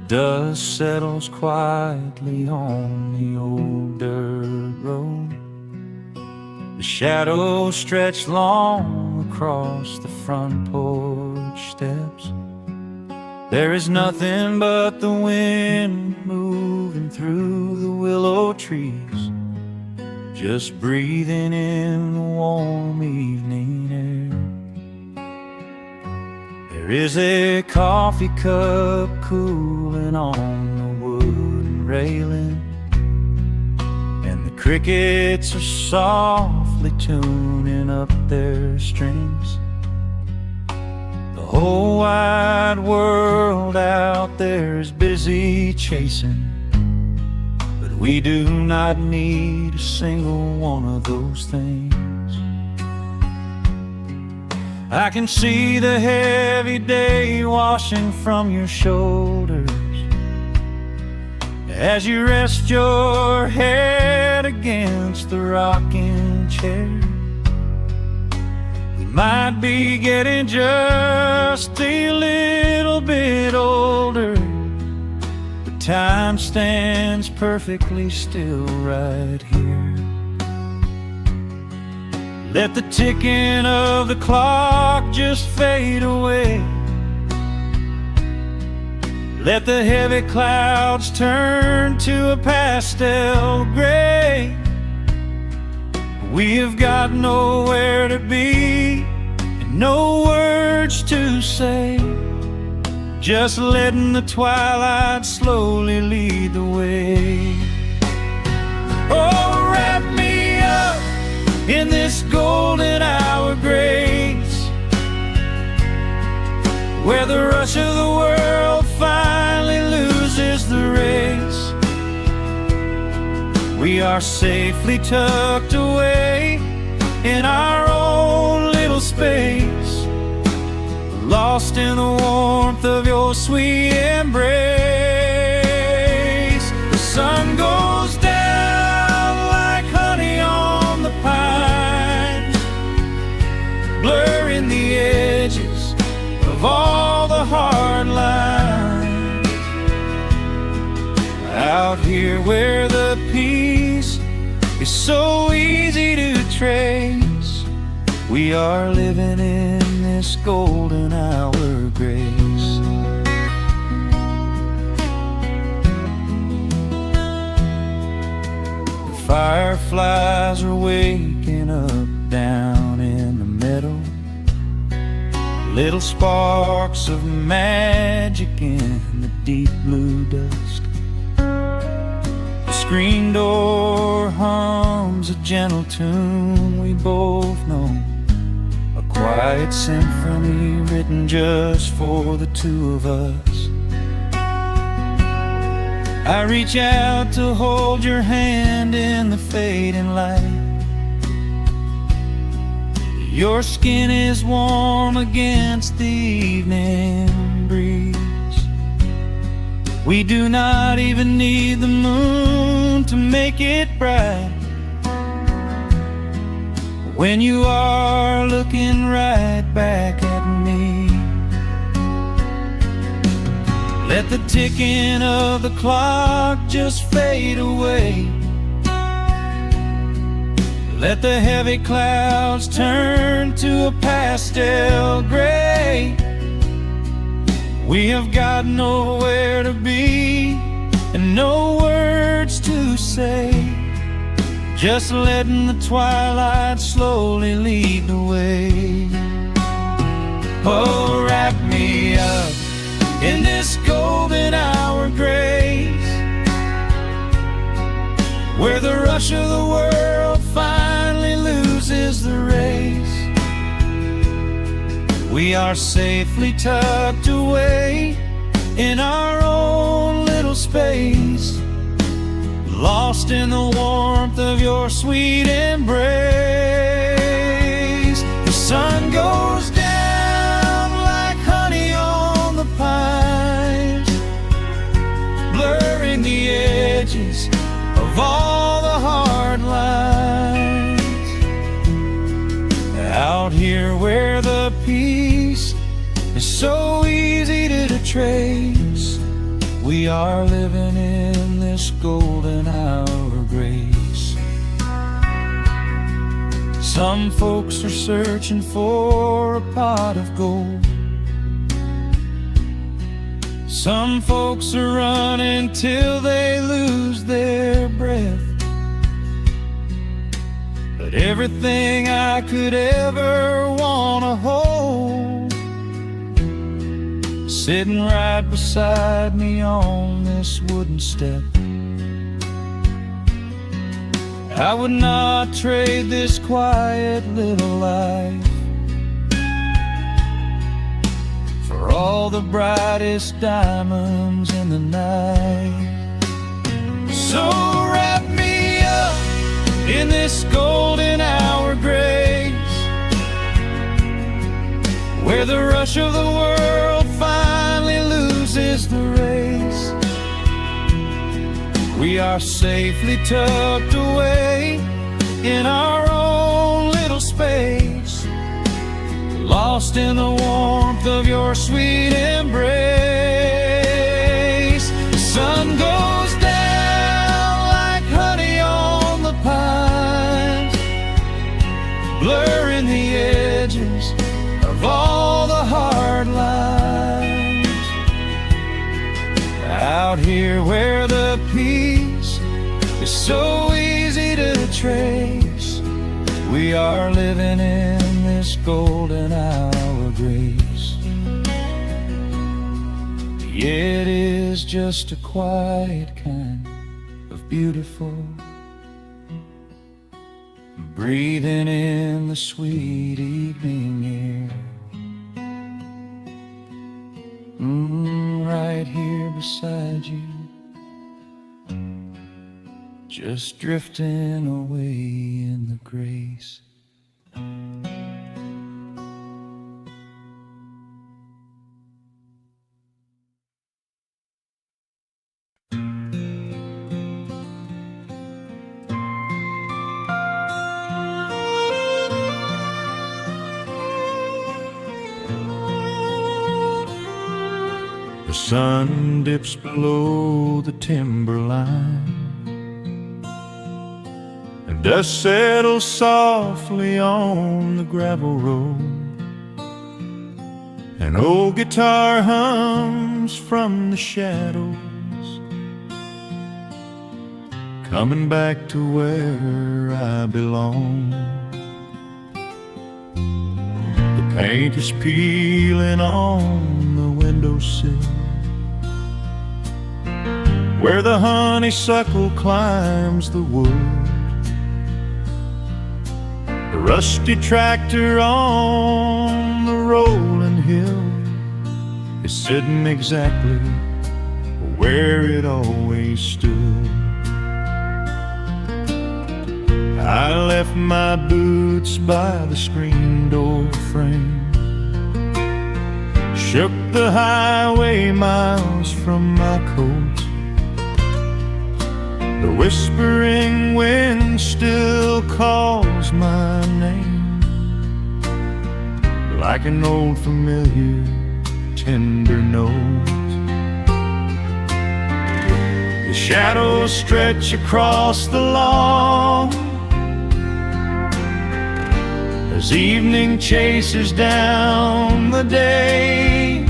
Dust settles quietly on the old dirt road. The shadows stretch long across the front porch steps. There is nothing but the wind moving through the willow trees, just breathing in the warm evening air. There is a coffee cup cooling on the wooden railing, and the crickets are softly tuning up their strings. The whole wide world out there is busy chasing, but we do not need a single one of those things. I can see the heavy day washing from your shoulders as you rest your head against the rocking chair. We might be getting just a little bit older, but time stands perfectly still right here. Let the ticking of the clock just fade away. Let the heavy clouds turn to a pastel gray. We have got nowhere to be and no words to say, just letting the twilight slowly lead the way. Oh, wrap me up in this golden hour grace, where the rush of the world finally loses the race. We are safely tucked away in our own little space, lost in the warmth of your sweet embrace. The sun goes down like honey on the pines, blurring the edges of all the hard lines. Out here where the peace is so easy to trace, we are living in this golden hour grace. The fireflies are waking up down in the meadow, little sparks of magic in the deep blue dusk. The screen door hums a gentle tune we both know, a quiet symphony written just for the two of us. I reach out to hold your hand in the fading light. Your skin is warm against the evening breeze. We do not even need the moon to make it bright, when you are looking right back at me. Let the ticking of the clock just fade away. Let the heavy clouds turn to a pastel gray. We have got nowhere to be and no words to say, just letting the twilight slowly lead the way. Oh, wrap me up in this golden hour grace, where the rush of the world finally loses the race. We are safely tucked away in our own little space, lost in the warmth of your sweet embrace. The sun goes down like honey on the pines, blurring the edges of all the hard lines. Out here where the peace is so easy to trace, we We are living in this golden hour of grace. Some folks are searching for a pot of gold. Some folks are running till they lose their breath. But everything I could ever want to hold, sitting right beside me on this wooden step. I would not trade this quiet little life for all the brightest diamonds in the night. So wrap me up in this golden hour grace, where the rush of the world finally loses the race. We are safely tucked away in our own little space, lost in the warmth of your sweet embrace. The sun goes down like honey on the pines, blurring the edges of all the hard lines. Out here where the peace is so easy to trace, we are living in this golden hour grace. It is just a quiet kind of beautiful, breathing in the sweet evening air. Right here beside you, just drifting away in the grace. The sun dips below the timberline, and dust settles softly on the gravel road. An old guitar hums from the shadows, coming back to where I belong. The paint is peeling on the windowsill, where the honeysuckle climbs the wood. The rusty tractor on the rolling hill is sitting exactly where it always stood. I left my boots by the screen door frame, shook the highway miles from my coat. The whispering wind still calls my name, like an old familiar tender note. The shadows stretch across the lawn as evening chases down the day.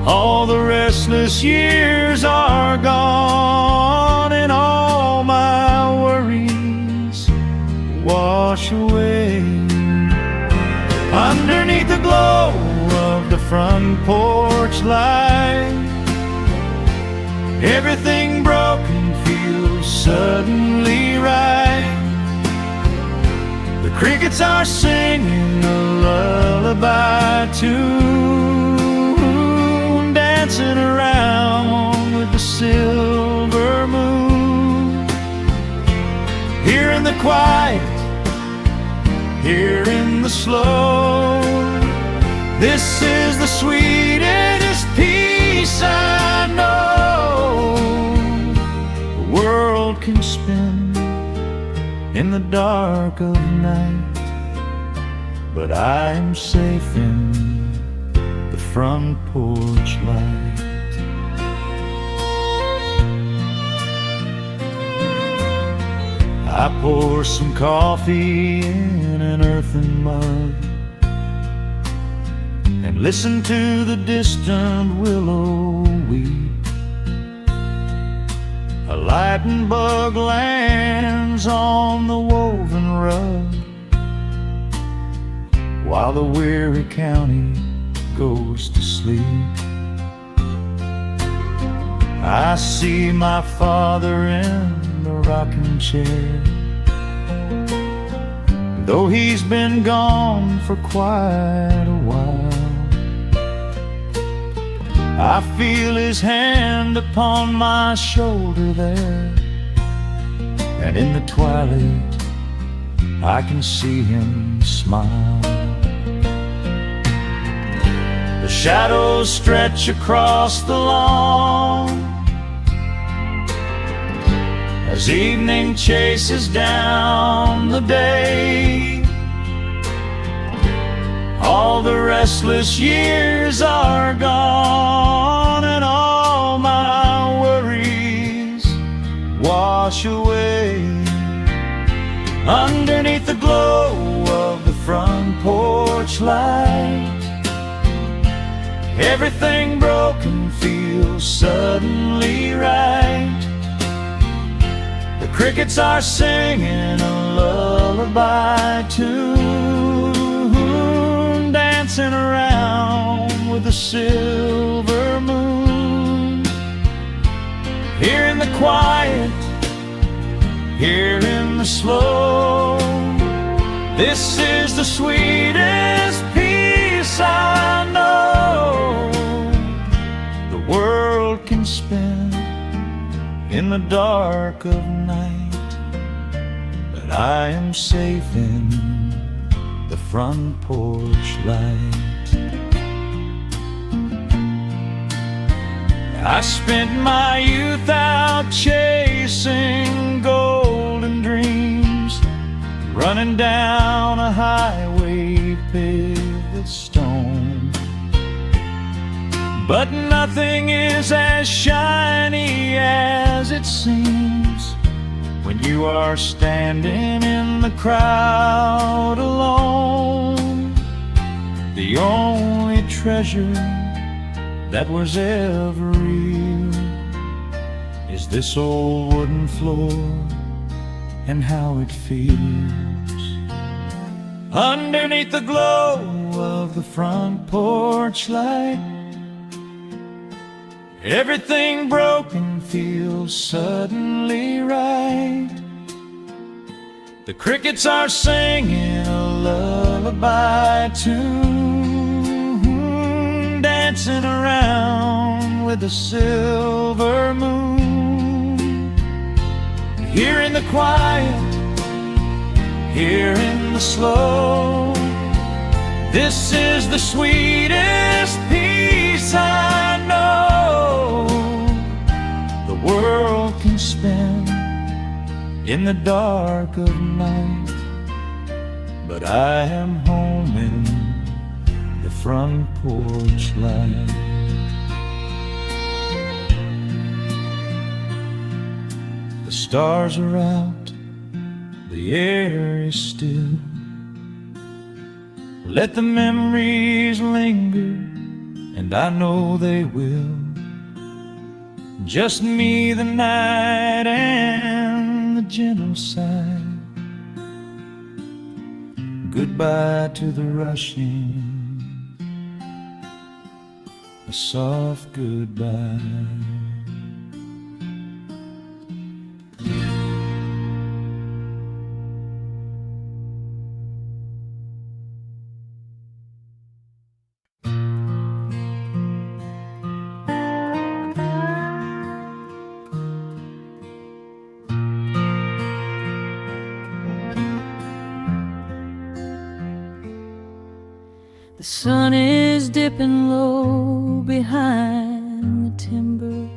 All the restless years are gone, and all my worries wash away. Underneath the glow of the front porch light, everything broken feels suddenly right. The crickets are singing a lullaby tune, dancing around with the silver moon. Here in the quiet, here in the slow, this is the sweetest peace I know. The world can spin in the dark of night, but I'm safe in the front porch light. I pour some coffee in an earthen mug and listen to the distant willow weep. A lightning bug lands on the woven rug while the weary county goes to sleep. I see my father in the rocking chair, though he's been gone for quite a while. I feel his hand upon my shoulder there, and in the twilight I can see him smile. The shadows stretch across the lawn as evening chases down the day. All the restless years are gone, and all my worries wash away. Underneath the glow of the front porch light, everything broken feels suddenly right. The crickets are singing a lullaby tune, dancing around with the silver moon. Here in the quiet, here in the slow, this is the sweetest peace I know. The world can spin in the dark of night, but I am safe in the front porch light. I spent my youth out chasing golden dreams, running down a highway paved with stone. But nothing is as shiny as it seems when you are standing in the crowd alone. The only treasure that was ever real is this old wooden floor and how it feels. Underneath the glow of the front porch light, everything broken feels suddenly right. The crickets are singing a lullaby tune, dancing around with the silver moon. Here in the quiet, here in the slow, this is the sweetest peace I know. The world can spin in the dark of night, but I am home in the front porch light. The stars are out, the air is still. Let the memories linger, and I know they will. Just me, the night, and the gentle sigh. Goodbye to the rushing, a soft goodbye. The sun is dipping low behind the timber.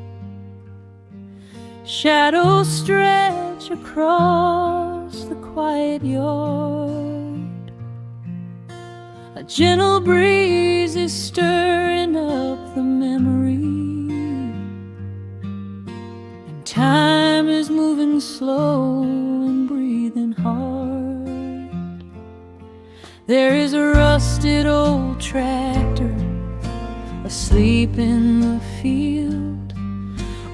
Shadows stretch across the quiet yard. A gentle breeze is stirring up the memory, and time is moving slow and breathing. There is a rusted old tractor asleep in the field,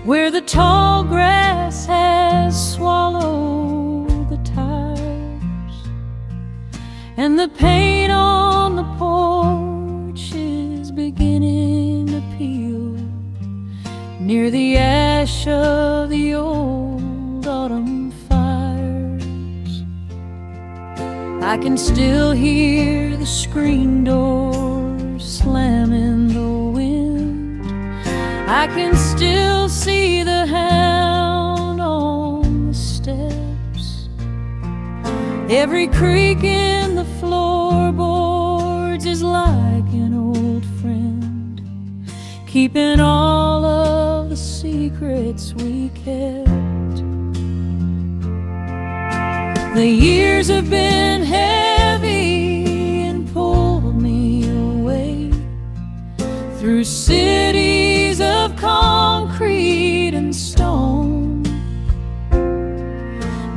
where the tall grass has swallowed the tires, and the paint on the porch is beginning to peel near the ash of the old autumn fires. I can still hear the screen door slam in the wind. I can still see the hound on the steps. Every creak in the floorboards is like an old friend, keeping all of the secrets we kept. The years have been heavy and pulled me away through cities of concrete and stone.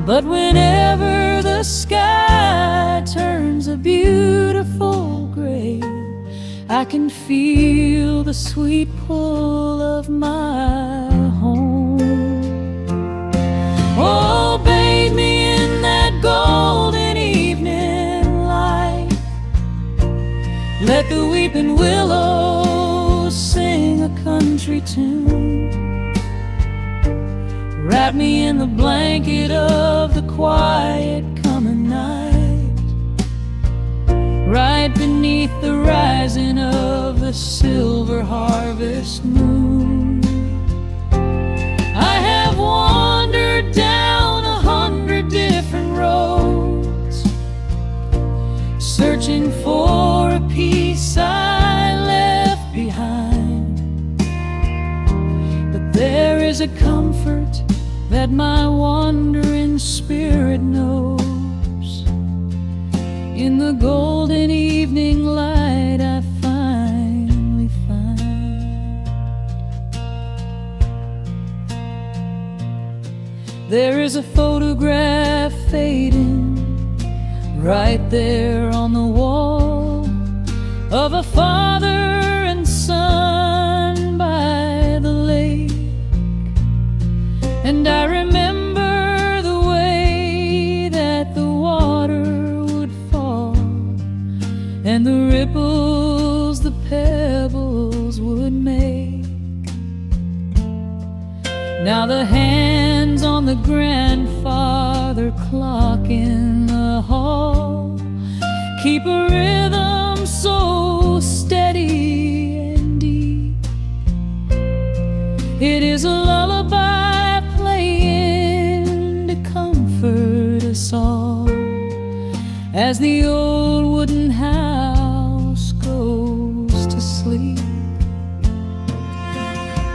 But whenever the sky turns a beautiful gray, I can feel the sweet pull of my home. Oh, bathe me in that golden evening light. Let the weeping willows sing a country tune. Wrap me in the blanket of the quiet coming night, right beneath the rising of the silver harvest moon. I have wandered down 100 different roads, searching for a piece I left behind. But there is a comfort that my wandering spirit knows. In the golden evening light I finally find. There is a photograph fading right there on the wall of a father and son by the lake. And I remember the way that the water would fall, and the ripples the pebbles would make. Now the hands on the grandfather clock in the hall keep a rhythm so steady and deep. It is a lullaby playing to comfort us all as the old wooden house goes to sleep.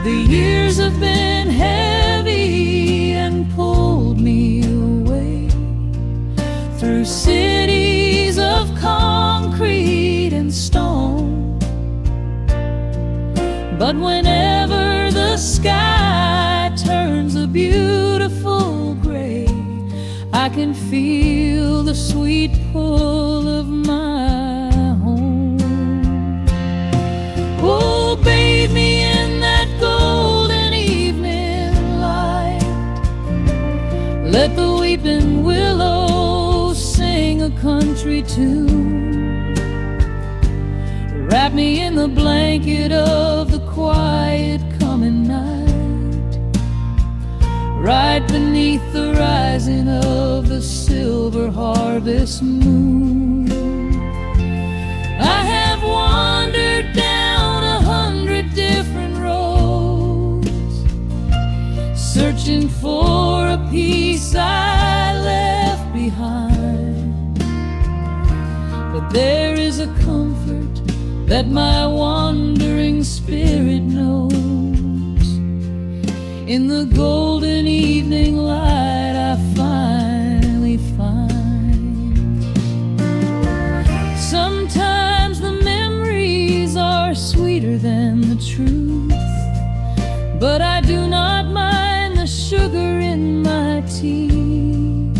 The years have been heavy and pulled me away through cities of concrete and stone. But whenever the sky turns a beautiful gray, I can feel the sweet pull of my home. Oh, bathe me in that golden evening light. Let the weeping willows sing a country tune. Wrap me in the blanket of the quiet coming night, right beneath the rising of the silver harvest moon. I have wandered down 100 different roads, searching for a piece I left behind. But there is a comfort that my wandering spirit knows. In the golden evening light I finally find. Sometimes the memories are sweeter than the truth, but I do not mind the sugar in my tea.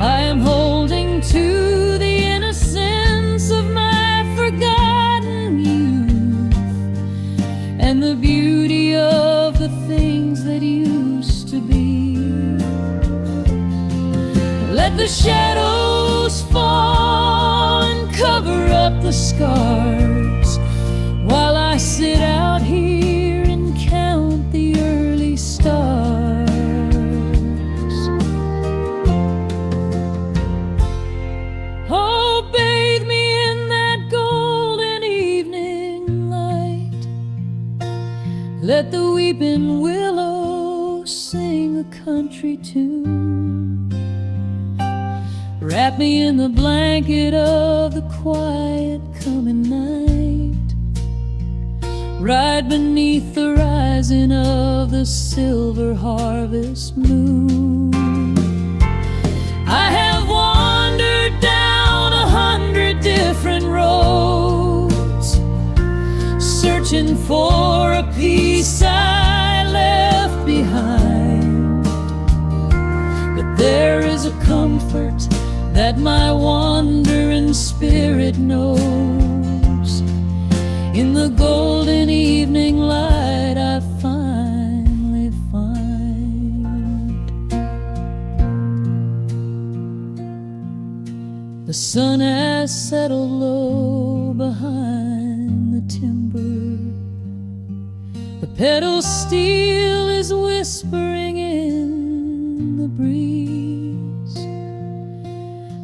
I am holding to the innocence the shadows fall and cover up the scars, while I sit out here and count the early stars. Oh, bathe me in that golden evening light. Let the weeping willow sing a country tune. Wrap me in the blanket of the quiet coming night, right beneath the rising of the silver harvest moon. I have wandered down 100 different roads, searching for a piece I left behind. But there is a comfort that my wandering spirit knows. In the golden evening light I finally find. The sun has settled low behind the timber. The pedal steel is whispering in the breeze.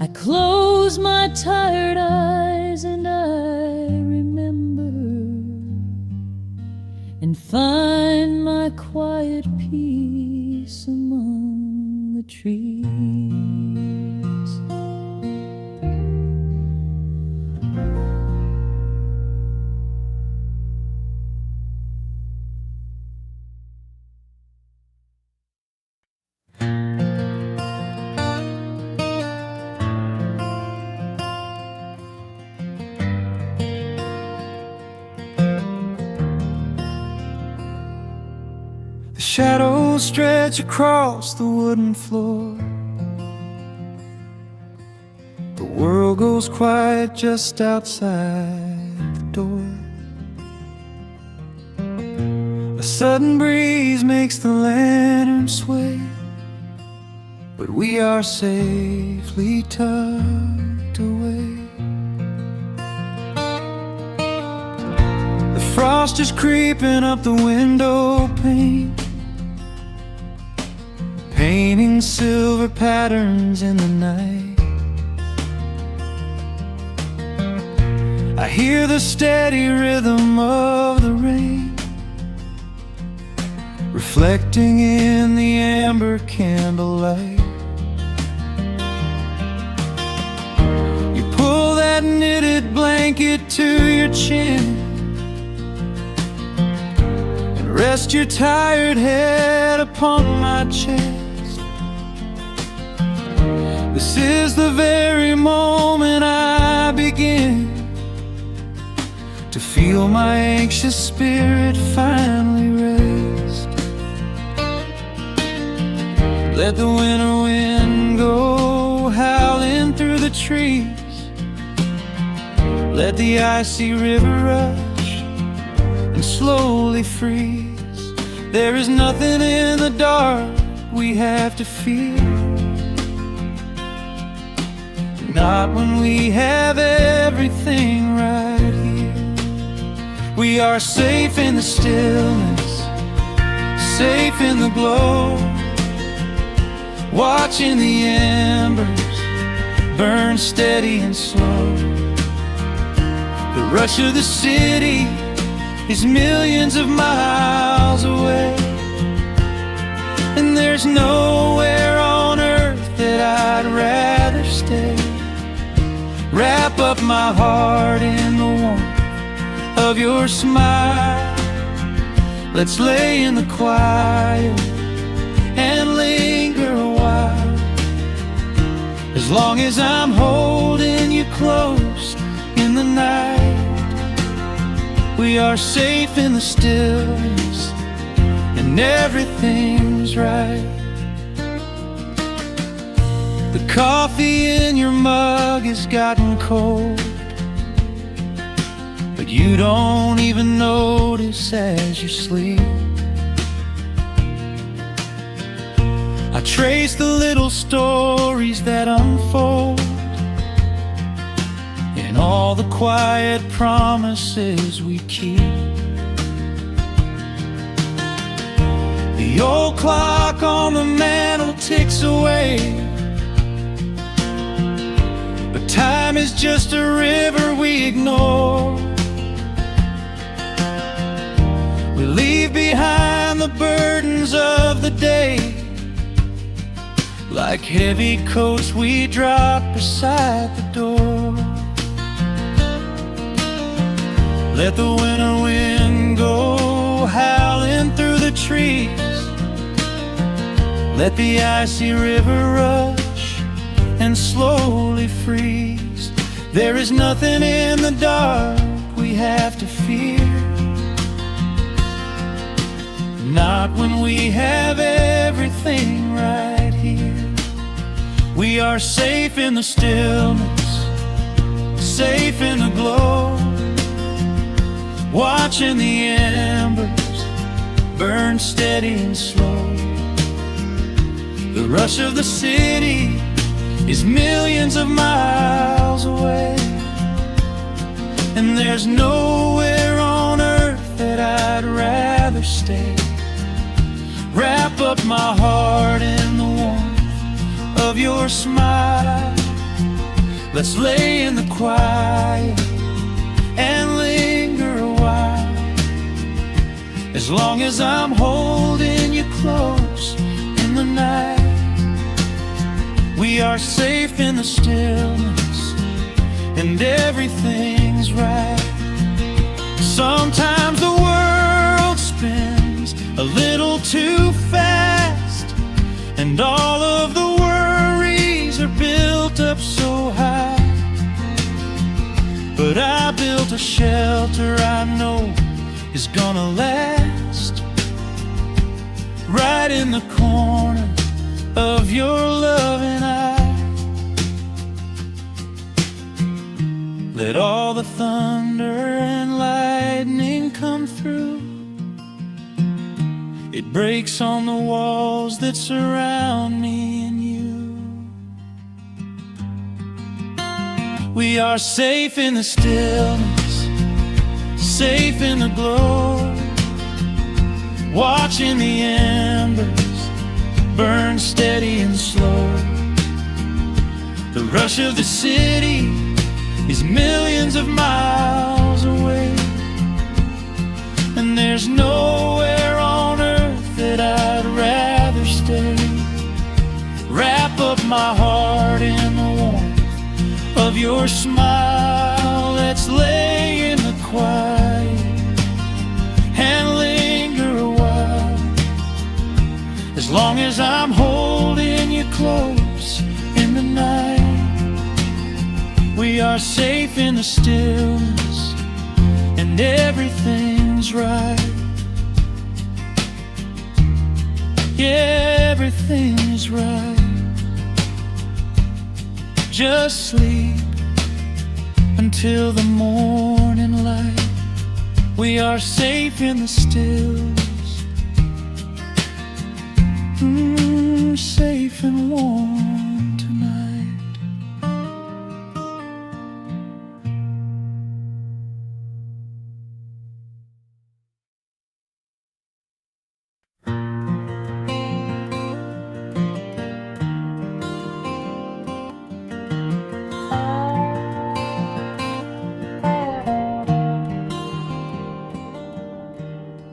I close my tired eyes and I remember, and find my quiet peace among the trees. The shadows stretch across the wooden floor. The world goes quiet just outside the door. A sudden breeze makes the lantern sway, but we are safely tucked away. The frost is creeping up the window pane, painting silver patterns in the night. I hear the steady rhythm of the rain, reflecting in the amber candlelight. You pull that knitted blanket to your chin and rest your tired head upon my chest. This is the very moment I begin to feel my anxious spirit finally rest. Let the winter wind go howling through the trees. Let the icy river rush and slowly freeze. There is nothing in the dark we have to fear, not when we have everything right here. We are safe in the stillness, safe in the glow, watching the embers burn steady and slow. The rush of the city is millions of miles away, and there's nowhere on earth that I'd rather stay. Wrap up my heart in the warmth of your smile. Let's lay in the quiet and linger a while. As long as I'm holding you close in the night, we are safe in the stillness and everything's right. The coffee in your mug has gotten cold, but you don't even notice as you sleep. I trace the little stories that unfold in all the quiet promises we keep. The old clock on the mantle ticks away, but time is just a river we ignore. We leave behind the burdens of the day, like heavy coats we drop beside the door. Let the winter wind go howling through the trees. Let the icy river rush and slowly freeze. There is nothing in the dark we have to fear, not when we have everything right here. We are safe in the stillness, safe in the glow, watching the embers burn steady and slow. The rush of the city is millions of miles away, and there's nowhere on earth that I'd rather stay. Wrap up my heart in the warmth of your smile. Let's lay in the quiet and linger a while. As long as I'm holding you close in the night, we are safe in the stillness, and everything's right. Sometimes the world spins a little too fast, and all of the worries are built up so high. But I built a shelter I know is gonna last, right in the corner of your loving eye. Let all the thunder and lightning come through. It breaks on the walls that surround me and you. We are safe in the stillness, safe in the glow, watching the embers burn steady and slow. The rush of the city is millions of miles away, and there's nowhere on earth that I'd rather stay. Wrap up my heart in the warmth of your smile. Let's lay in the quiet and linger a while. As long as I'm holding you close in the night, we are safe in the stillness, and everything's right. Yeah, everything's right. Just sleep until the morning light. We are safe in the stillness, safe and warm tonight.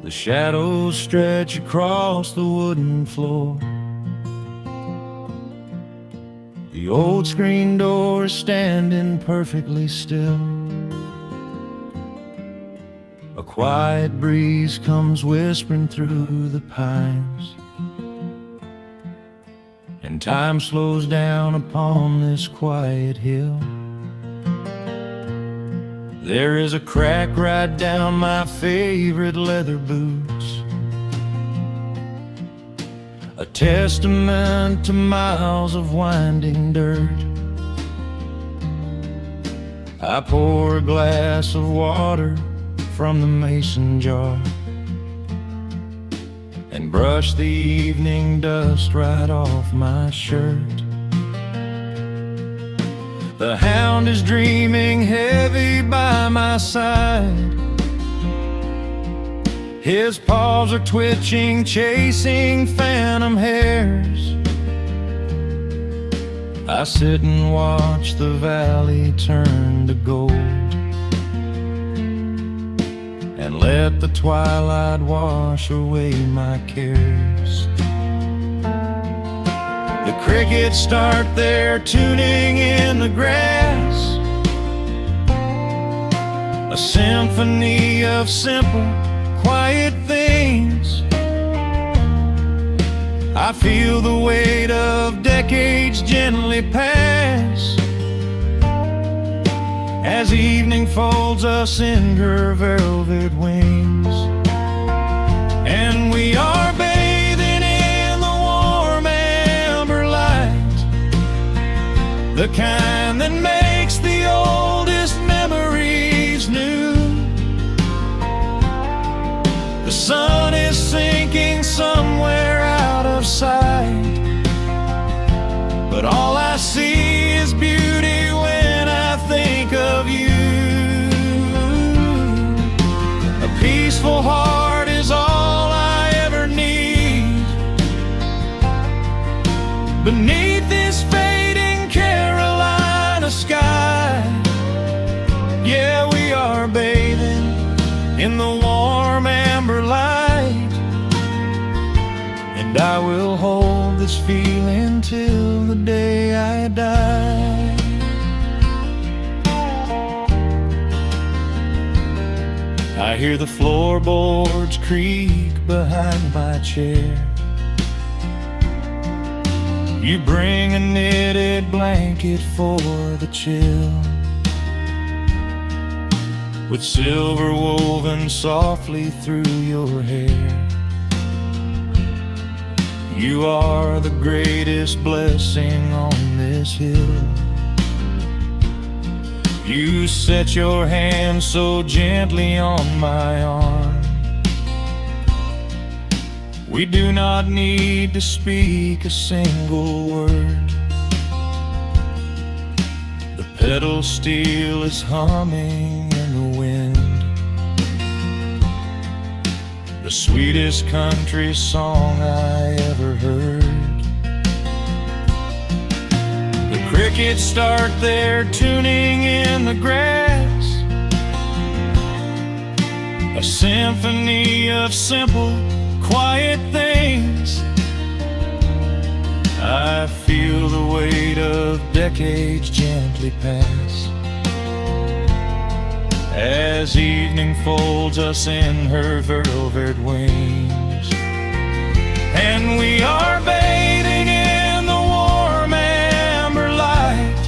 The shadows stretch across the wooden floor. The old screen door is standing perfectly still. A quiet breeze comes whispering through the pines, and time slows down upon this quiet hill. There is a crack right down my favorite leather boots, a testament to miles of winding dirt. I pour a glass of water from the mason jar, and brush the evening dust right off my shirt. The hound is dreaming heavy by my side. His paws are twitching, chasing phantom hares. I sit and watch the valley turn to gold, and let the twilight wash away my cares. The crickets start their tuning in the grass, a symphony of simple, quiet things. I feel the weight of decades gently pass, as evening folds us in her velvet wings. And we are bathing in the warm amber light, the kind that makes the oldest memories new. The sun is sinking somewhere out of sight, but all I see is beauty when I think of you. A peaceful heart is all I ever need. Beneath this fading Carolina sky, yeah, we are bathing in the warm amber light. And I will hold this feeling till the day I die. I hear the floorboards creak behind my chair. You bring a knitted blanket for the chill, with silver woven softly through your hair. You are the greatest blessing on this hill. You set your hand so gently on my arm. We do not need to speak a single word. The pedal steel is humming in the wind, the sweetest country song I ever heard. The crickets start their tuning in the grass, a symphony of simple, quiet things. I feel the weight of decades gently pass, as evening folds us in her velvet wings. And we are bathing in the warm amber light,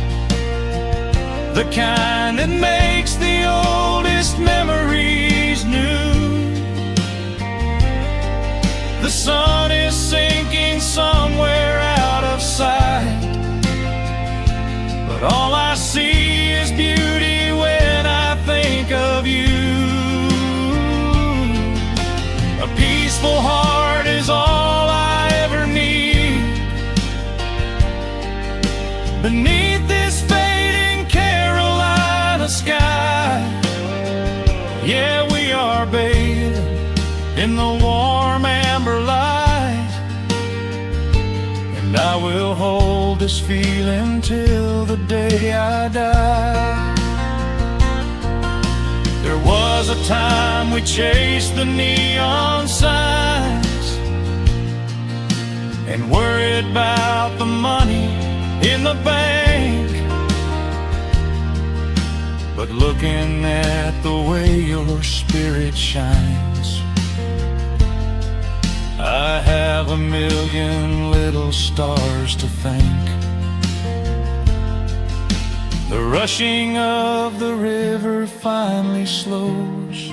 the kind that makes the oldest memories new. The sun is sinking somewhere out of sight, but all I see is beauty when I think of you. A peaceful heart is all I ever need. Beneath this fading Carolina sky, yeah, we are bathing in the warm amber light. And I will hold this feeling till the day I die. There was a time we chased the neon signs and worried about the money in the bank. But looking at the way your spirit shines, I have a million little stars to thank. The rushing of the river finally slows,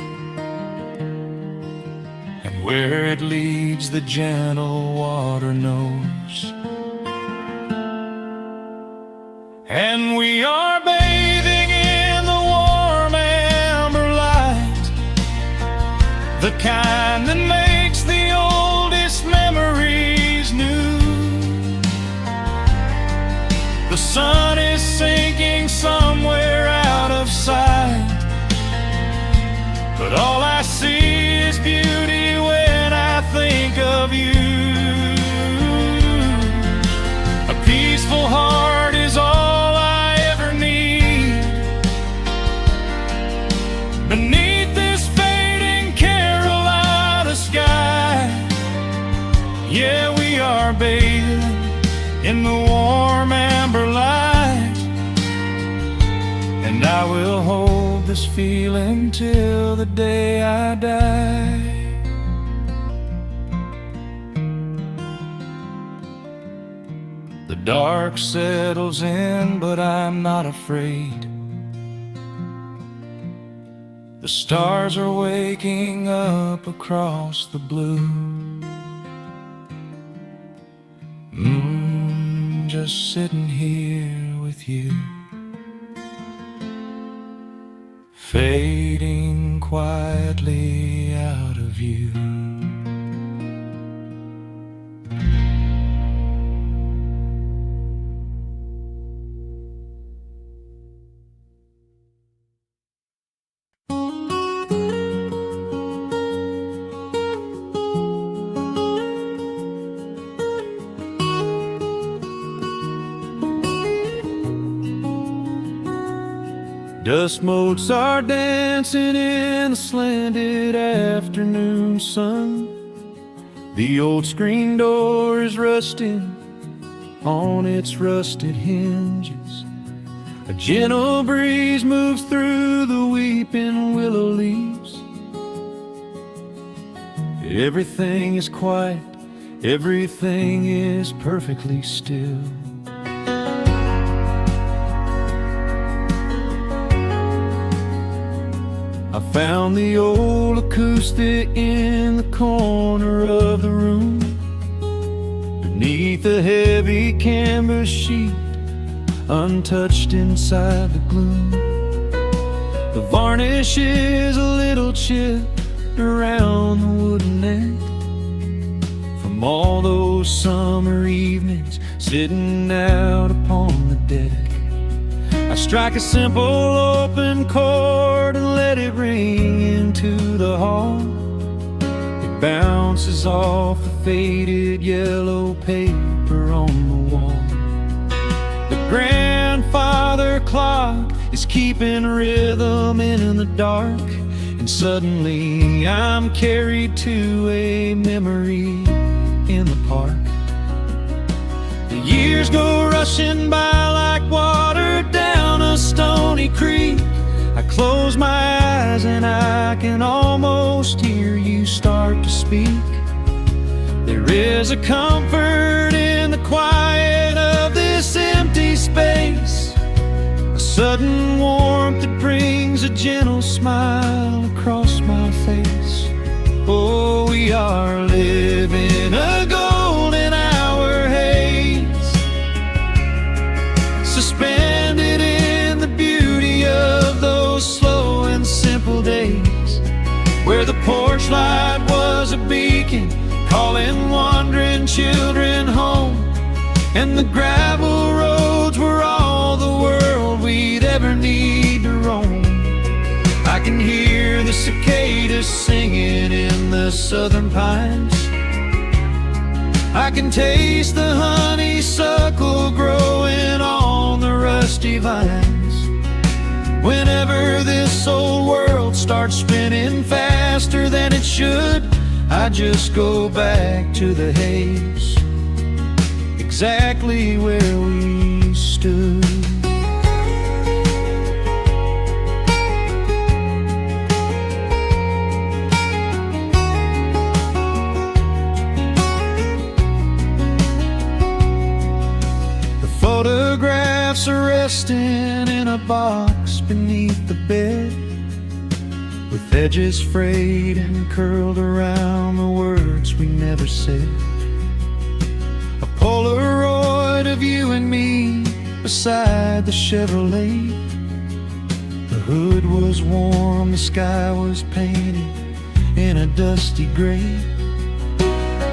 and where it leads the gentle water knows. And we are bathing in the warm amber light, the kind that makes the oldest Yeah, we are bathing in the warm amber light, and I will hold this feeling till the day I die. The dark settles in, but I'm not afraid. The stars are waking up across the blue. Just sitting here with you, fading quietly out of view. Dust motes are dancing in the slanted afternoon sun. The old screen door is rusting on its rusted hinges. A gentle breeze moves through the weeping willow leaves. Everything is quiet, everything is perfectly still. I found the old acoustic in the corner of the room, beneath a heavy canvas sheet, untouched inside the gloom. The varnish is a little chipped around the wooden neck from all those summer evenings sitting out upon the deck. I strike a simple open chord and let it ring into the hall. It bounces off the faded yellow paper on the wall. The grandfather clock is keeping rhythm in the dark, and suddenly I'm carried to a memory in the park. The years go rushing by like water down a stony creek. I close my eyes and I can almost hear you start to speak. There is a comfort in the quiet of this empty space, a sudden warmth that brings a gentle smile across my face. Oh, we are living a golden hour haze, suspended in the beauty of those slow and simple days, where the porch light was a beacon calling wandering children home, and the gravel roads were all the world we'd ever need to roam. I can hear the cicadas singing in the southern pines. I can taste the honeysuckle growing on the rusty vines. Whenever this old world starts spinning faster than it should, I just go back to the haze, exactly where we stood. Photographs are resting in a box beneath the bed, with edges frayed and curled around the words we never said. A Polaroid of you and me beside the Chevrolet. The hood was warm, the sky was painted in a dusty gray.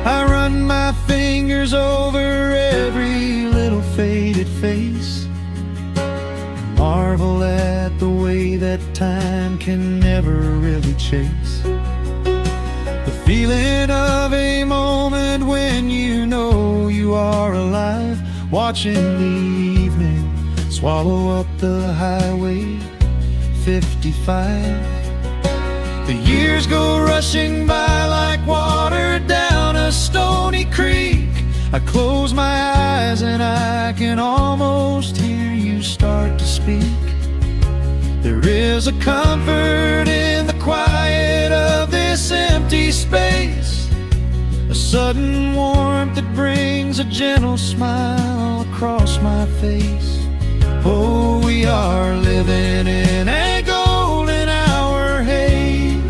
I run my fingers over every little faded face, marvel at the way that time can never really chase. The feeling of a moment when you know you are alive, watching the evening swallow up the highway 55. The years go rushing by like water down a stony creek. I close my eyes and I can almost hear you start to speak. There is a comfort in the quiet of this empty space, a sudden warmth that brings a gentle smile across my face. Oh, we are living in a golden hour haze,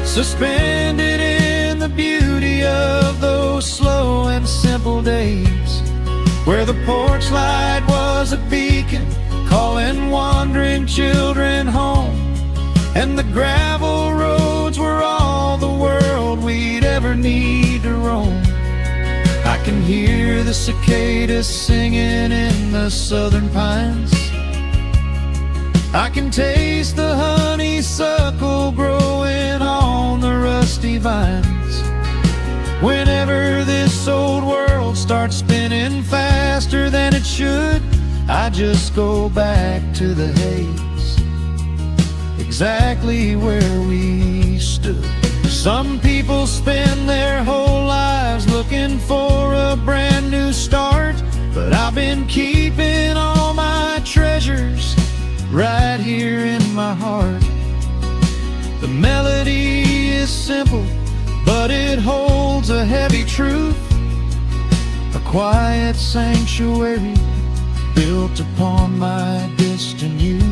suspended in the beauty of those slow and simple days, where the porch light was a beacon calling wandering children home, and the gravel roads were all the world we'd ever need to roam. I can hear the cicadas singing in the southern pines. I can taste the honeysuckle growing on the rusty vines. Whenever this old world starts spinning faster than it should, I just go back to the haze, exactly where we stood. Some people spend their whole lives looking for a brand new start, but I've been keeping all my treasures right here in my heart. The melody is simple, but it holds a heavy truth, a quiet sanctuary built upon my distant youth.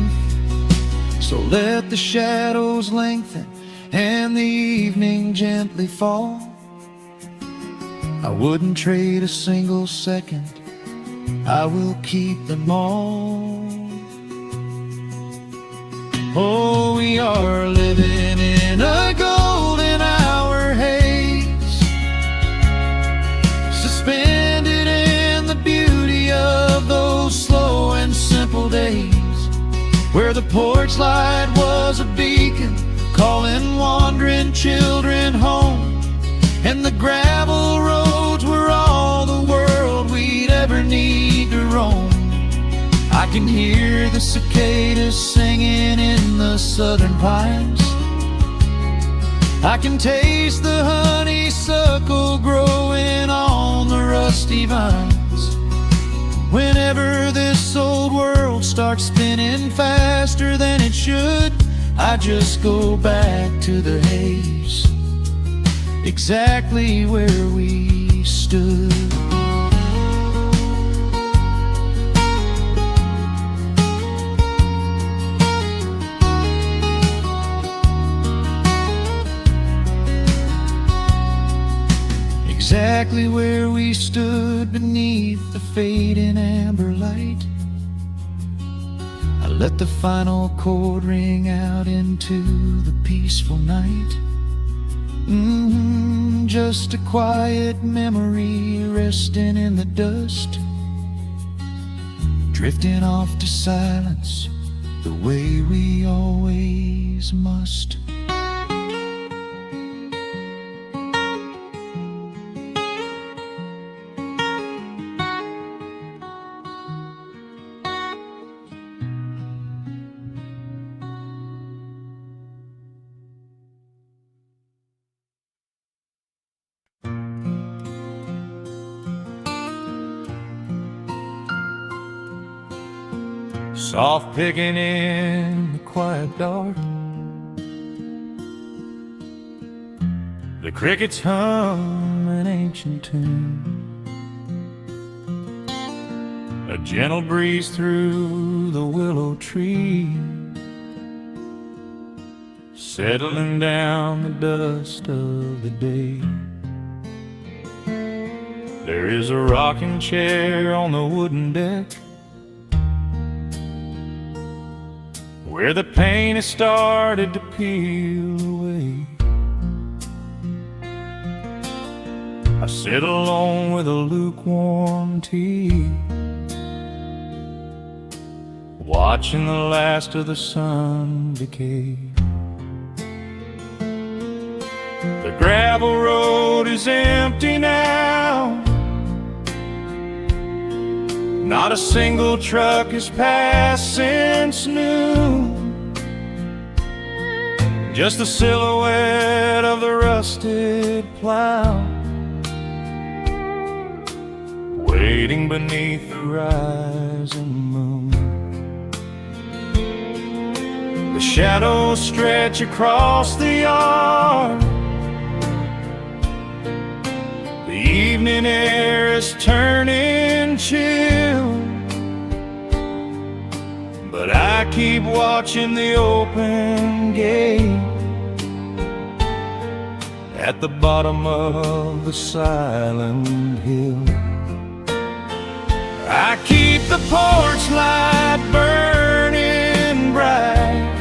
So let the shadows lengthen and the evening gently fall. I wouldn't trade a single second, I will keep them all. Oh, we are living in a golden hour haze, suspended in the beauty of those slow and simple days, where the porch light was a beacon calling wandering children home, and the gravel roads were all the world we'd ever need to roam. I can hear the cicadas singing in the southern pines. I can taste the honeysuckle growing on the rusty vines. Whenever this old world starts spinning faster than it should, I just go back to the haze, exactly where we stood. Exactly where we stood beneath the fading amber light. I let the final chord ring out into the peaceful night. Just a quiet memory resting in the dust, drifting off to silence the way we always must. Soft picking in the quiet dark, the crickets hum an ancient tune, a gentle breeze through the willow tree, settling down the dust of the day. There is a rocking chair on the wooden deck, where the paint has started to peel away. I sit alone with a lukewarm tea, watching the last of the sun decay. The gravel road is empty now, not a single truck has passed since noon. just the silhouette of the rusted plow, waiting beneath the rising moon. The shadows stretch across the yard, the evening air is turning chill, but I keep watching the open gate at the bottom of the silent hill. I keep the porch light burning bright,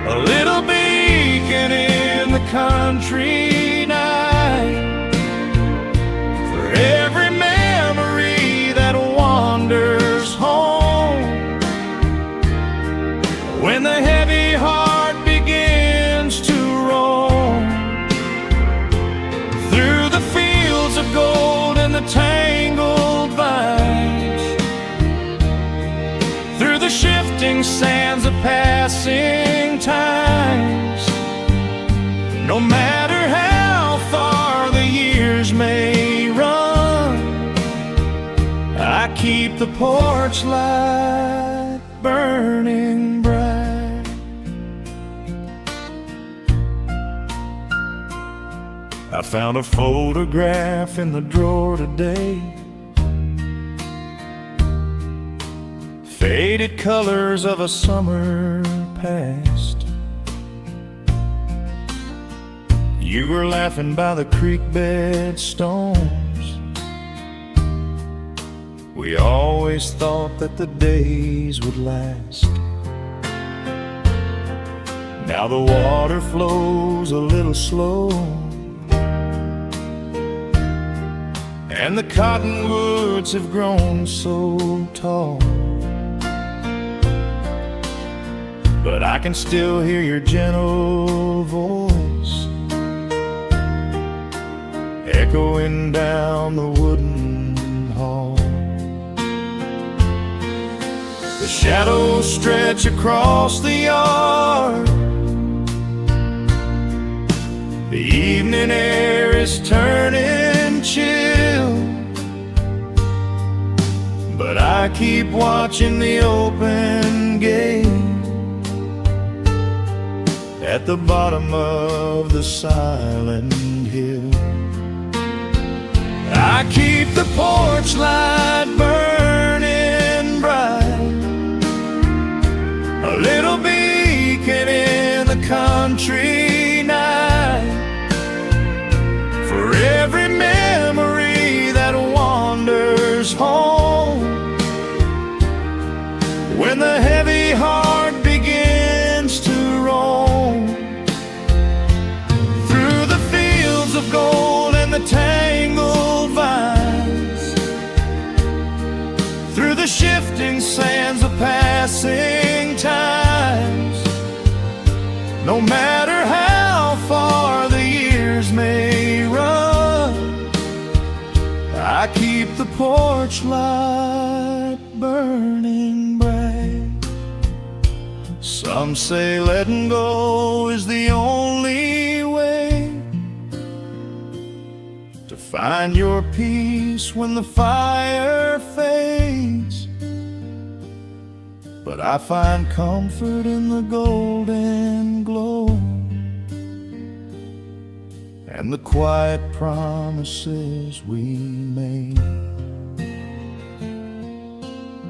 a little beacon in the country night, for every memory that wanders home. When the heavy heart begins to roam through the fields of gold and the tangled vines, through the shifting sands of passing times, no matter how far the years may run, I keep the porch light burning bright. I found a photograph in the drawer today, faded colors of a summer past. You were laughing by the creek bed stones. We always thought that the days would last. Now the water flows a little slow, and the cottonwoods have grown so tall, but I can still hear your gentle voice echoing down the wooden hall. The shadows stretch across the yard, the evening air is turning chill, but I keep watching the open gate at the bottom of the silent hill. I keep the porch light burning bright, a little beacon in the country night, for every memory that wanders home. When the heavy heart begins to roam through the fields of gold and the tangled vines, through the shifting sands of passing times, no matter how far the years may run, I keep the porch light burning bright. Some say letting go is the only way to find your peace when the fire fades, but I find comfort in the golden glow and the quiet promises we made.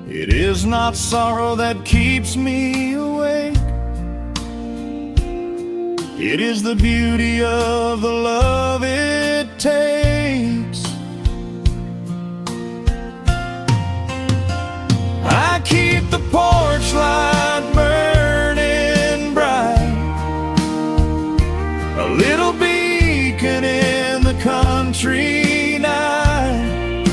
It is not sorrow that keeps me awake, it is the beauty of the love it takes. I keep the porch light burning bright, a little beacon in the country night,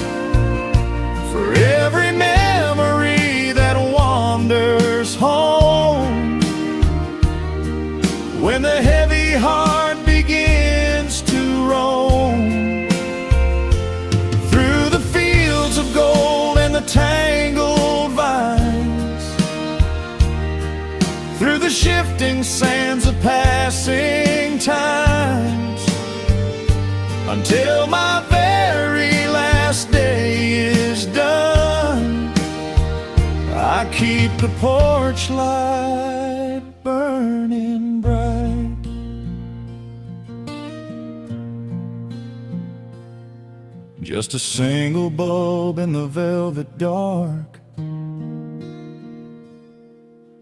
for every memory that wanders home. When the heavy heart begins to roam through the fields of gold and the tangled vines, through the shifting sands until my very last day is done. I keep the porch light burning bright. Just a single bulb in the velvet dark,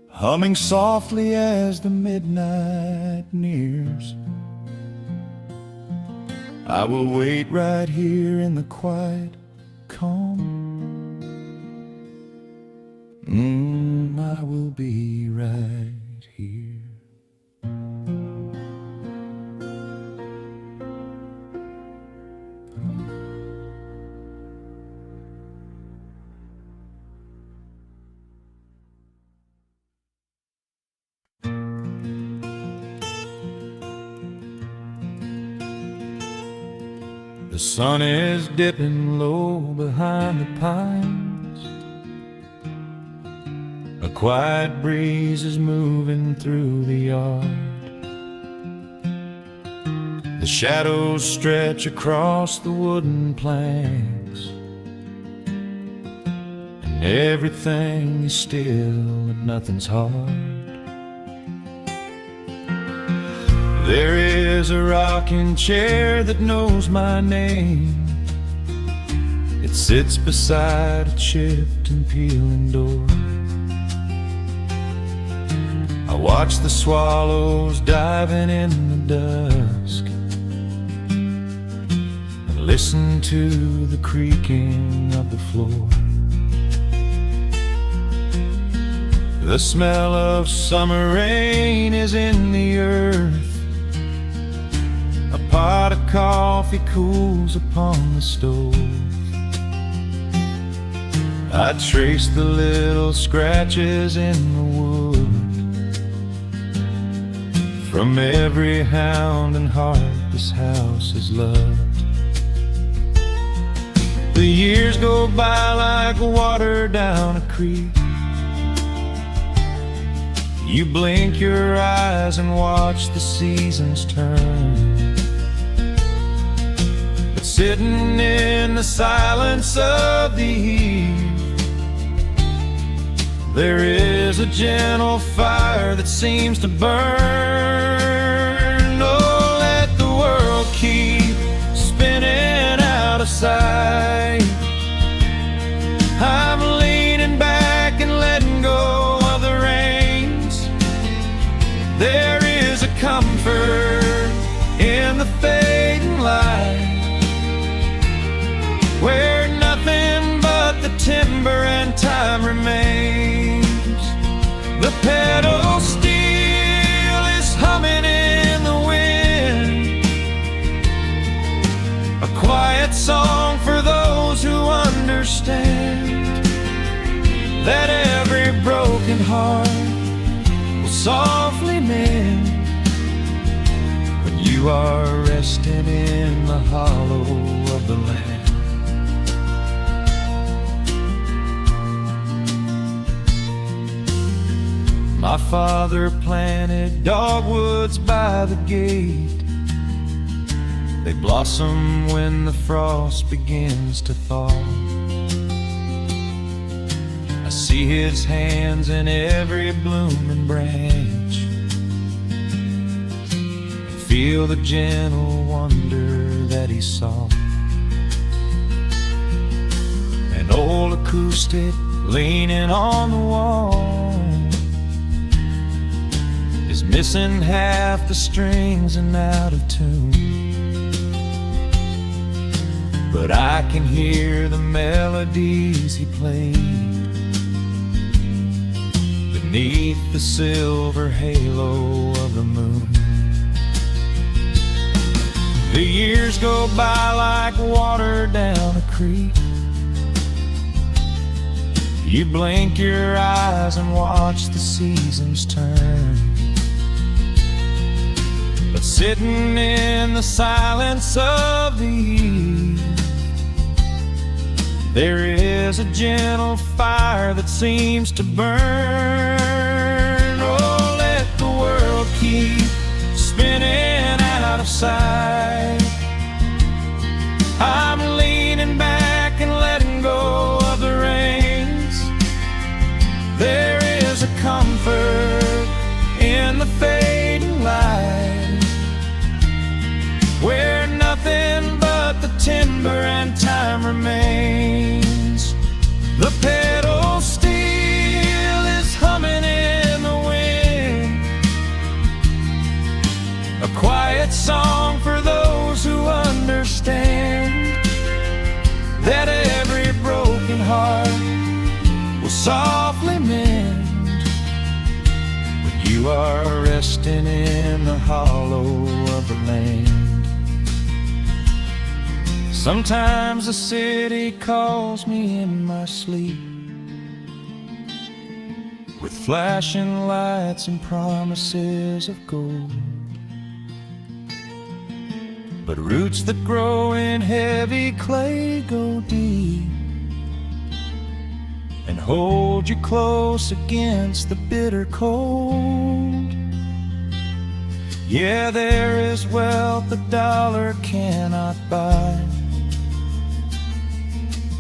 humming softly as the midnight nears. I will wait right here in the quiet calm. I will be right here. The sun is dipping low behind the pines. A quiet breeze is moving through the yard. The shadows stretch across the wooden planks, and everything is still and nothing's hard. There is a rocking chair that knows my name. It sits beside a chipped and peeling door. I watch the swallows diving in the dusk and listen to the creaking of the floor. The smell of summer rain is in the earth. A pot of coffee cools upon the stove. I trace the little scratches in the wood from every hound and heart this house has loved. The years go by like water down a creek. You blink your eyes and watch the seasons turn. Sitting in the silence of the eve, there is a gentle fire that seems to burn. Oh, let the world keep spinning out of sight. I'm leaning back and letting go of the reins. There is a comfort in the fading light, where nothing but the timber and time remains. The pedal steel is humming in the wind, a quiet song for those who understand that every broken heart will softly mend when you are resting in the hollow of the land. My father planted dogwoods by the gate. They blossom when the frost begins to thaw. I see his hands in every blooming branch, and feel the gentle wonder that he saw. An old acoustic leaning on the wall is missing half the strings and out of tune, but I can hear the melodies he played beneath the silver halo of the moon. The years go by like water down a creek. You blink your eyes and watch the seasons turn. But sitting in the silence of the eve, there is a gentle fire that seems to burn. Oh, let the world keep spinning out of sight. timber and time remains. The pedal steel is humming in the wind, a quiet song for those who understand that every broken heart will softly mend when you are resting in the hollow of the land. Sometimes the city calls me in my sleep, with flashing lights and promises of gold. But roots that grow in heavy clay go deep and hold you close against the bitter cold. Yeah, there is wealth a dollar cannot buy,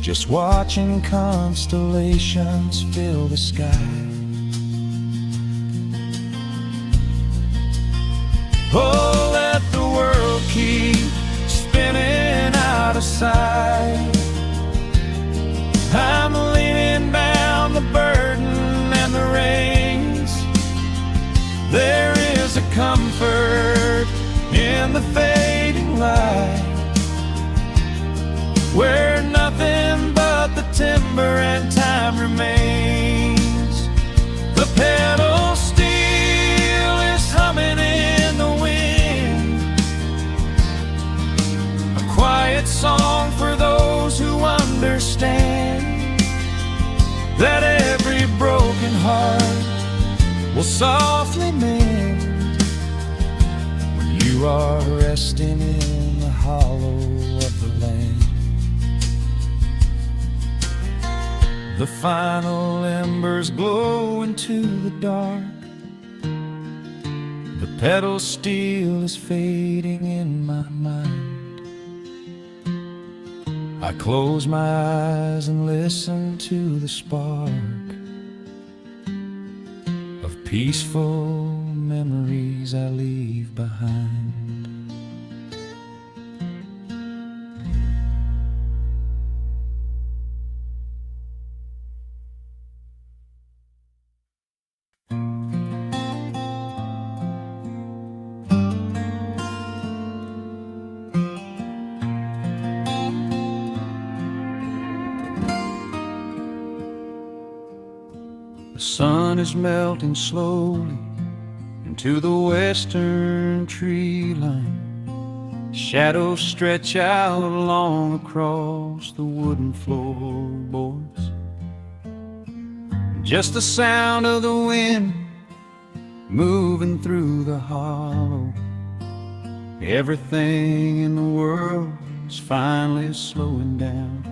just watching constellations fill the sky. Oh, let the world keep spinning out of sight. I'm leaning down the burden and the reins. There is a comfort in the fading light, where nothing but the timber and time remains. The pedal steel is humming in the wind, a quiet song for those who understand that every broken heart will softly mend when you are resting in the hollow of the land. The final embers glow into the dark, the pedal steel is fading in my mind. I close my eyes and listen to the spark of peaceful memories I leave behind. The sun is melting slowly into the western tree line. Shadows stretch out long across the wooden floorboards. Just the sound of the wind moving through the hollow. Everything in the world is finally slowing down.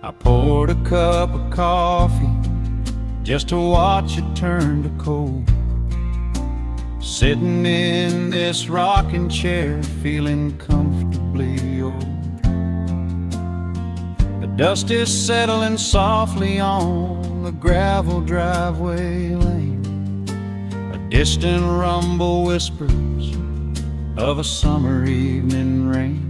I poured a cup of coffee just to watch it turn to cold, sitting in this rocking chair feeling comfortably old. The dust is settling softly on the gravel driveway lane. A distant rumble whispers of a summer evening rain.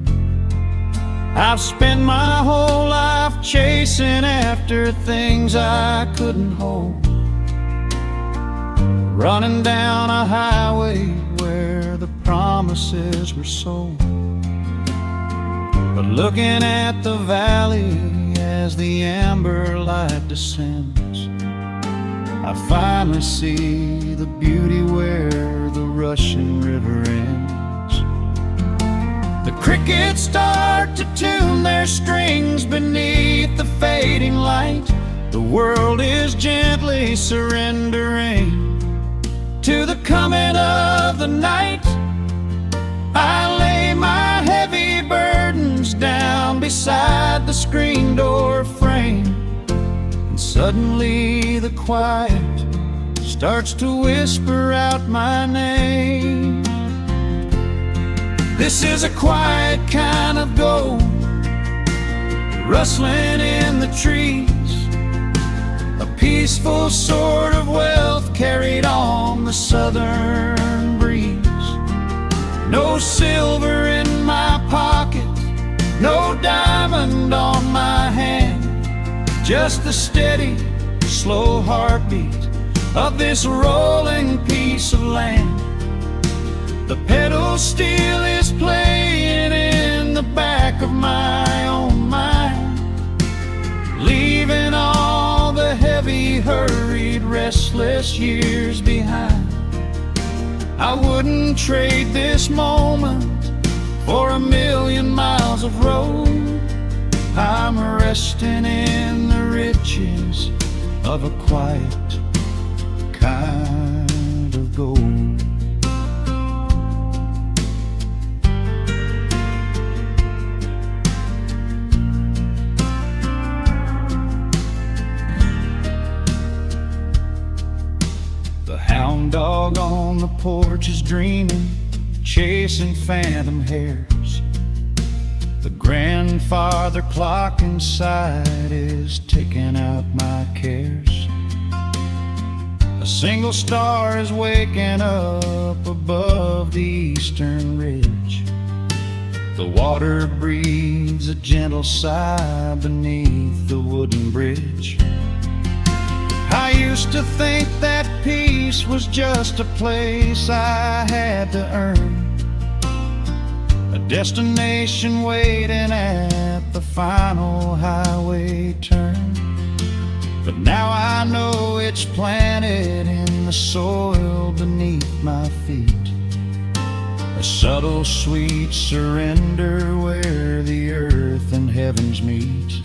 I've spent my whole life chasing after things I couldn't hold, running down a highway where the promises were sold. But looking at the valley as the amber light descends, I finally see the beauty where the rushing river ends. The crickets start to tune their strings beneath the fading light. The world is gently surrendering to the coming of the night. I lay my heavy burdens down beside the screen door frame, and suddenly the quiet starts to whisper out my name. This is a quiet kind of gold, rustling in the trees, a peaceful sort of wealth carried on the southern breeze. No silver in my pocket, just the steady, slow heartbeat of this rolling piece of land. The pedal steel is playing in the back of my own mind, leaving all the heavy, hurried, restless years behind. I wouldn't trade this moment for 1,000,000 miles of road. I'm resting in the riches of a quiet kind of gold. The hound dog on the porch is dreaming, chasing phantom hares. The grandfather clock inside is ticking out my cares. A single star is waking up above the eastern ridge. The water breathes a gentle sigh beneath the wooden bridge. I used to think that peace was just a place I had to earn, a destination waiting at the final highway turn. But now I know it's planted in the soil beneath my feet, a subtle sweet surrender where the earth and heavens meet.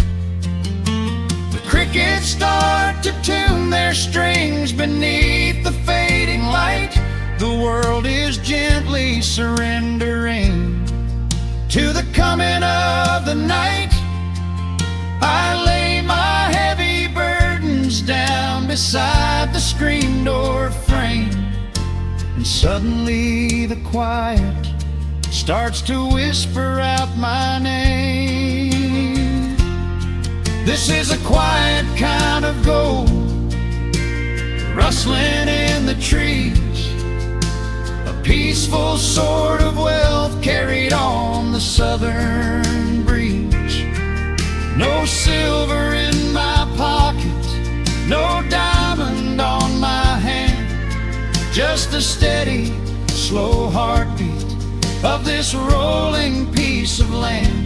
The crickets start to tune their strings beneath the fading light. The world is gently surrendering to the coming of the night. I lay my heavy burdens down beside the screen door frame, and suddenly the quiet starts to whisper out my name. This is a quiet kind of gold, rustling in the trees, a peaceful sort of wealth carried on the southern breeze. No silver in my pocket, no diamond on my hand, just the steady, slow heartbeat of this rolling piece of land.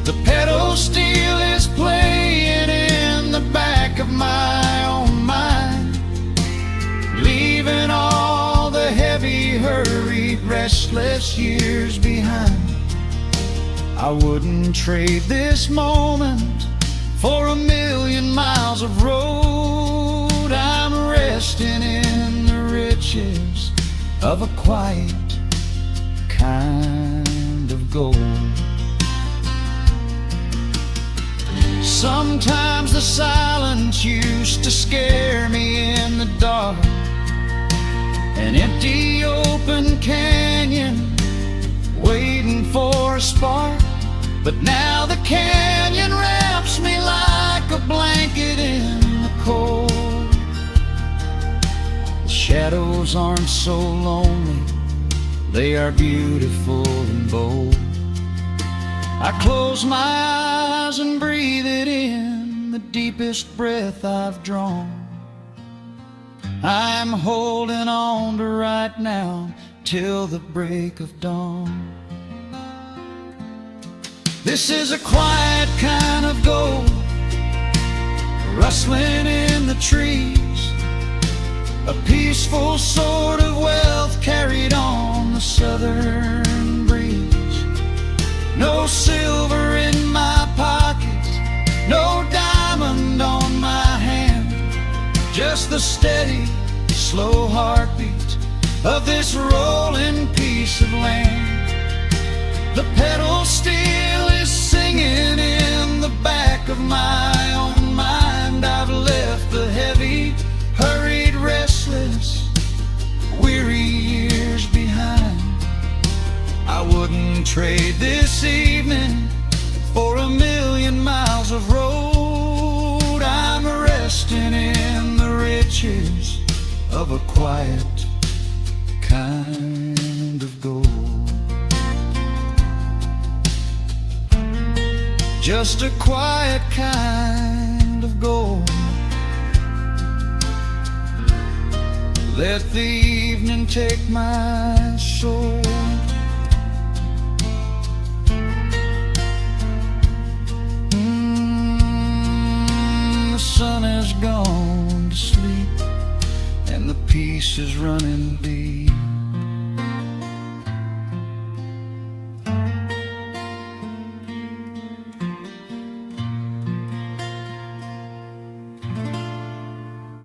The pedal steel is playing in the back of my own mind, leaving all the heavy, hurried, restless years behind. I wouldn't trade this moment for 1,000,000 miles of road. I'm resting in the riches of a quiet kind of gold. Sometimes the silence used to scare me in the dark, an empty open canyon waiting for a spark. But now the canyon wraps me like a blanket in the cold. The shadows aren't so lonely, they are beautiful and bold. I close my eyes and breathe it in, the deepest breath I've drawn. I'm holding on to right now till the break of dawn. This is a quiet kind of gold, rustling in the trees, a peaceful sort of wealth carried on the southern breeze. No silver in my pocket, no diamond on my hand, just the steady, slow heartbeat of this rolling piece of land. The pedal steel is singing in the back of my own mind. I've left the heavy, hurried, restless, weary years behind. I wouldn't trade this evening for 1,000,000 miles of road. I'm resting in the riches of a quiet kind of gold. Just a quiet kind Let the evening take my soul. The sun has gone to sleep and the peace is running deep.